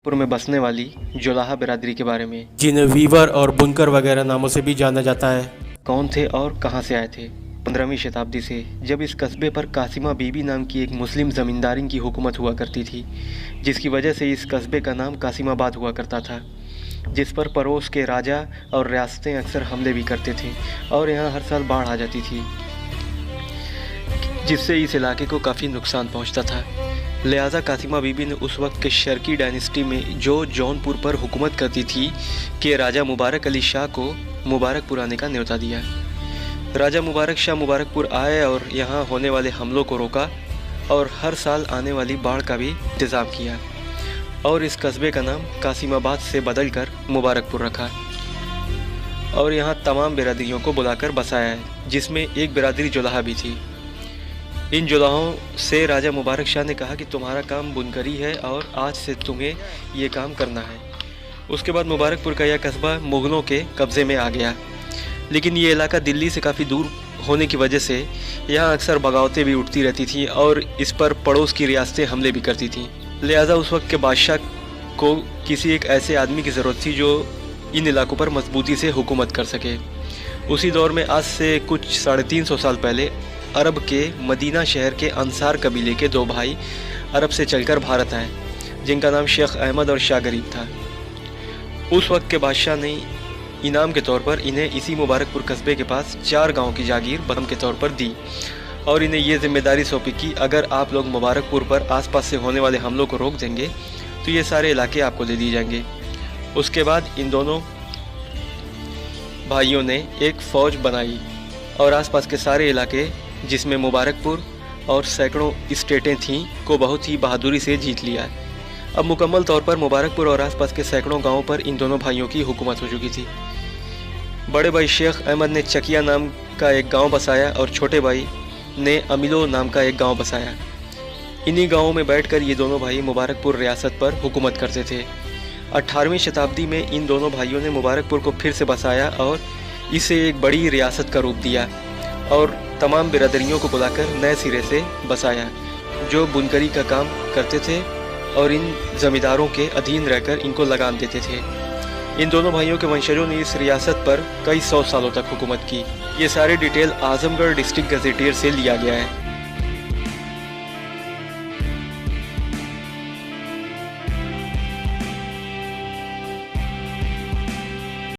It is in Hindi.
पुर में बसने वाली जोलाहा बिरादरी के बारे में। जिन्हें वीवर और बुनकर वगैरह नामों से भी जाना जाता है। कौन थे और कहां से आए थे? 15वीं शताब्दी से, जब इस कस्बे पर कासिमा बीबी नाम की एक मुस्लिम ज़मींदारिन की हुकूमत हुआ करती थी, जिसकी वजह से इस कस्बे का नाम कासिमाबाद हुआ करता था, जिस पर पड़ोस के राजा और रियासतें अक्सर हमले भी करते थे और यहाँ हर साल बाढ़ आ जाती थी, जिससे इस इलाके को काफ़ी नुकसान पहुँचता था। लिहाजा कासिमा बीबी ने उस वक्त के शर्की डायनेस्टी में जो जौनपुर पर हुकूमत करती थी के राजा मुबारक अली शाह को मुबारकपुर आने का न्योता दिया। राजा मुबारक शाह मुबारकपुर आए और यहाँ होने वाले हमलों को रोका और हर साल आने वाली बाढ़ का भी इंतज़ाम किया और इस कस्बे का नाम कासिमाबाद से बदलकर मुबारकपुर रखा और यहाँ तमाम बिरादरियों को बुलाकर बसाया है, जिसमें एक बिरादरी जोलाहा भी थी। इन जोलाहों से राजा मुबारक शाह ने कहा कि तुम्हारा काम बुनकरी है और आज से तुम्हें ये काम करना है। उसके बाद मुबारकपुर का यह कस्बा मुग़लों के कब्ज़े में आ गया, लेकिन ये इलाका दिल्ली से काफ़ी दूर होने की वजह से यहाँ अक्सर बगावतें भी उठती रहती थीं और इस पर पड़ोस की रियासतें हमले भी करती थीं। लिहाजा उस वक्त के बादशाह को किसी एक ऐसे आदमी की ज़रूरत थी जो इन इलाकों पर मजबूती से हुकूमत कर सके। उसी दौर में आज से कुछ 350 साल पहले अरब के मदीना शहर के अंसार कबीले के दो भाई अरब से चलकर भारत आए, जिनका नाम शेख अहमद और शाह गरीब था। उस वक्त के बादशाह ने इनाम के तौर पर इन्हें इसी मुबारकपुर कस्बे के पास 4 गांव की जागीर बदम के तौर पर दी और इन्हें ये जिम्मेदारी सौंपी कि अगर आप लोग मुबारकपुर पर आसपास से होने वाले हमलों को रोक देंगे तो ये सारे इलाके आपको दे दिए जाएंगे। उसके बाद इन दोनों भाइयों ने एक फ़ौज बनाई और आसपास के सारे इलाके, जिसमें मुबारकपुर और सैकड़ों स्टेटें थीं, को बहुत ही बहादुरी से जीत लिया। अब मुकम्मल तौर पर मुबारकपुर और आसपास के सैकड़ों गांवों पर इन दोनों भाइयों की हुकूमत हो चुकी थी। बड़े भाई शेख अहमद ने चकिया नाम का एक गांव बसाया और छोटे भाई ने अमिलो नाम का एक गांव बसाया। इन्हीं गांवों में बैठकर ये दोनों भाई मुबारकपुर रियासत पर हुकूमत करते थे। 18वीं शताब्दी में इन दोनों भाइयों ने मुबारकपुर को फिर से बसाया और इसे एक बड़ी रियासत का रूप दिया और तमाम बिरादरियों को बुलाकर नए सिरे से बसाया, जो बुनकरी का काम करते थे और इन ज़मींदारों के अधीन रहकर इनको लगान देते थे। इन दोनों भाइयों के वंशजों ने इस रियासत पर कई 100 सालों तक हुकूमत की। ये सारे डिटेल आज़मगढ़ डिस्ट्रिक्ट गज़ेटियर से लिया गया है।